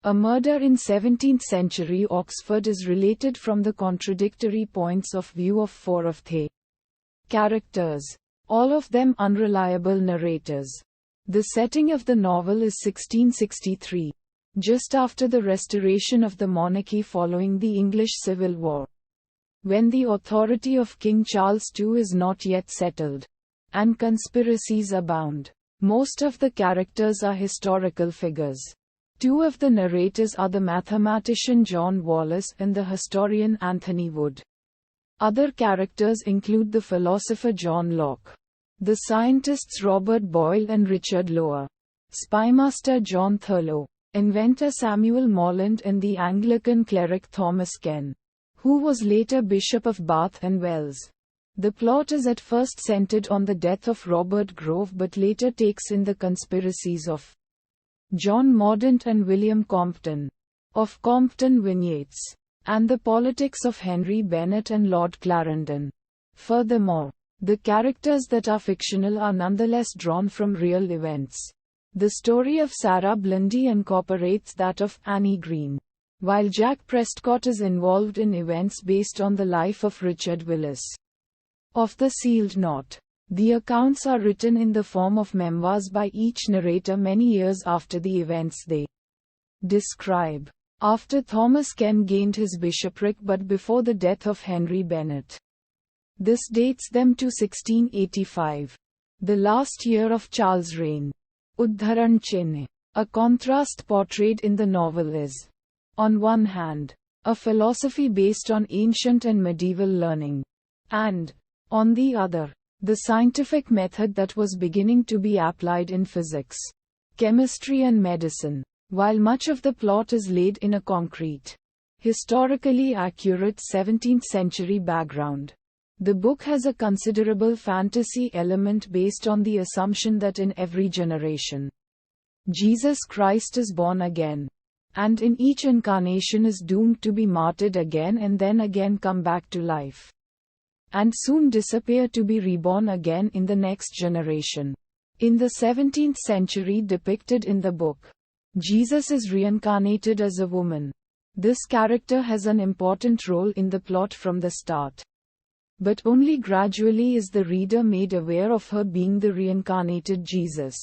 A murder in 17th century Oxford is related from the contradictory points of view of four of the characters, all of them unreliable narrators. The setting of the novel is 1663, just after the restoration of the monarchy following the English Civil War, when the authority of King Charles II is not yet settled, and conspiracies abound. Most of the characters are historical figures. Two of the narrators are the mathematician John Wallis and the historian Anthony Wood. Other characters include the philosopher John Locke, the scientists Robert Boyle and Richard Lower, spymaster John Thurlow, inventor Samuel Morland and the Anglican cleric Thomas Ken, who was later Bishop of Bath and Wells. The plot is at first centered on the death of Robert Grove but later takes in the conspiracies of John Mordaunt and William Compton, of Compton Vignettes, and the politics of Henry Bennet and Lord Clarendon. Furthermore, the characters that are fictional are nonetheless drawn from real events. The story of Sarah Blindy incorporates that of Annie Green, while Jack Prescott is involved in events based on the life of Richard Willis. Of the Sealed Knot, the accounts are written in the form of memoirs by each narrator many years after the events they describe. After Thomas Ken gained his bishopric but before the death of Henry Bennet. This dates them to 1685, the last year of Charles' reign. Udharan Chinh. A contrast portrayed in the novel is, on one hand, a philosophy based on ancient and medieval learning, and, on the other, the scientific method that was beginning to be applied in physics, chemistry and medicine. While much of the plot is laid in a concrete, historically accurate 17th century background, the book has a considerable fantasy element based on the assumption that in every generation, Jesus Christ is born again, and in each incarnation is doomed to be martyred again and then again come back to life, and soon disappear to be reborn again in the next generation. In the 17th century depicted in the book, Jesus is reincarnated as a woman. This character has an important role in the plot from the start, but only gradually is the reader made aware of her being the reincarnated Jesus.